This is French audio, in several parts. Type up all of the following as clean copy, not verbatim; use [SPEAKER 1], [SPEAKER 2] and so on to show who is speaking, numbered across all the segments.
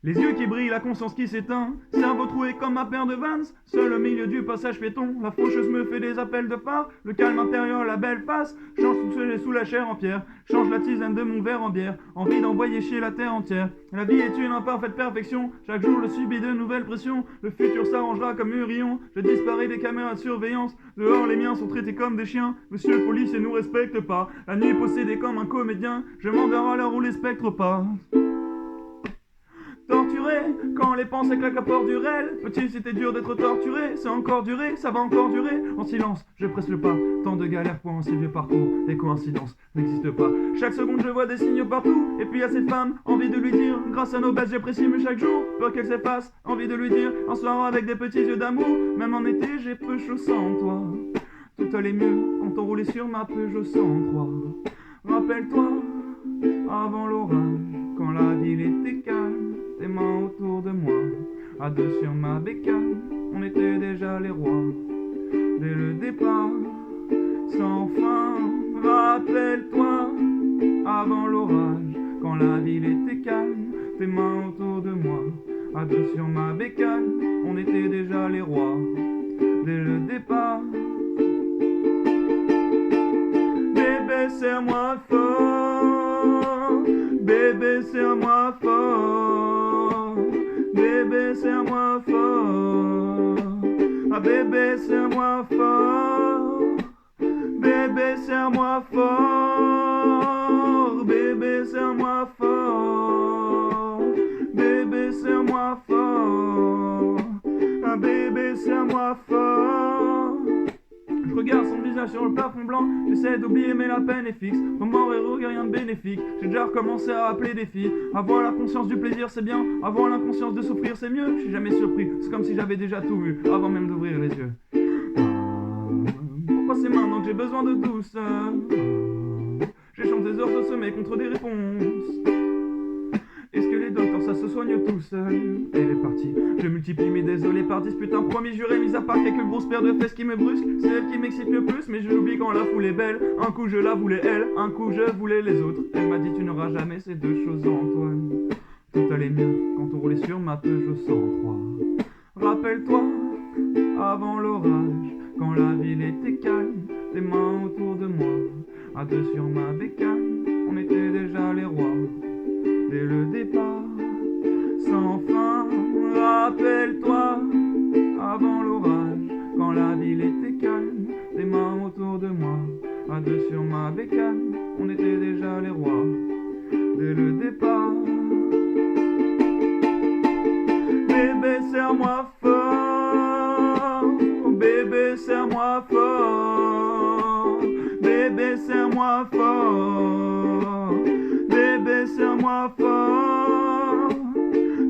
[SPEAKER 1] Les yeux qui brillent, la conscience qui s'éteint, cerveau troué comme ma paire de Vans, seul au milieu du passage piéton, la faucheuse me fait des appels de phare, le calme intérieur, la belle face, change tout ce sous la chair en pierre, change la tisane de mon verre en bière, envie d'envoyer chier la terre entière. La vie est une imparfaite perfection, chaque jour je subis de nouvelles pressions, le futur s'arrangera comme Urion, je disparais des caméras de surveillance, dehors les miens sont traités comme des chiens, monsieur le policier nous respecte pas, la nuit possédée comme un comédien, je m'endors à l'heure où les spectres passent. Torturé, quand les pensées claquent à port du réel. Petit, c'était dur d'être torturé, c'est encore duré, ça va encore durer. En silence, je presse le pas, tant de galères pour un si vieux parcours. Les coïncidences n'existent pas. Chaque seconde, je vois des signes partout. Et puis à cette femme, envie de lui dire, grâce à nos baisses, j'apprécie mieux chaque jour. Peur qu'elle s'efface, envie de lui dire, un soir avec des petits yeux d'amour. Même en été, j'ai peu chaud sans toi. Tout allait mieux quand on roulait sur ma Peugeot 103. Rappelle-toi, avant l'orage, quand la ville était calme, tes mains autour de moi, à deux sur ma bécane, on était déjà les rois. Dès le départ, sans fin, rappelle-toi, avant l'orage, quand la ville était calme, tes mains autour de moi, à deux sur ma bécane, on était déjà les rois. Dès le départ, bébé serre-moi fort, bébé serre-moi fort, bébé serre-moi fort, ah bébé serre-moi fort, bébé serre-moi fort, bébé serre-moi fort, bébé serre-moi fort, ah bébé serre-moi fort. Je regarde son visage sur le plafond blanc, j'essaie d'oublier mais la peine est fixe. Remords et regret, rien de bénéfique. J'ai déjà recommencé à appeler des filles. Avoir la conscience du plaisir c'est bien, avoir l'inconscience de souffrir c'est mieux. Je suis jamais surpris, c'est comme si j'avais déjà tout vu avant même d'ouvrir les yeux. Pourquoi c'est maintenant que j'ai besoin de douceur? J'échange des heures de sommeil contre des réponses. Est-ce que les docteurs ça se soigne tout seul? Elle est partie, je multiplie mes désolés par dispute. Un promis juré, mis à part quelques grosses paires de fesses qui me brusquent. C'est elle qui m'excite le plus, mais je l'oublie quand la foule est belle. Un coup je la voulais elle, un coup je voulais les autres. Elle m'a dit tu n'auras jamais ces deux choses Antoine. Tout allait mieux quand on roulait sur ma Peugeot 103. Rappelle-toi, avant l'orage, quand la ville était calme, tes mains autour de moi, à deux sur ma bécane, on était déjà les rois. Dès le départ, sans fin, rappelle-toi, avant l'orage, quand la ville était calme, tes mains autour de moi, à deux sur ma bécane, on était déjà les rois. Dès le départ, bébé serre-moi fort, bébé serre-moi fort, bébé serre-moi fort, bébé serre-moi fort,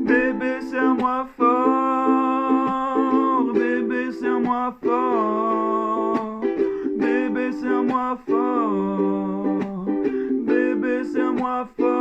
[SPEAKER 1] bébé serre-moi fort, bébé serre-moi fort, bébé serre-moi fort, bébé serre-moi fort.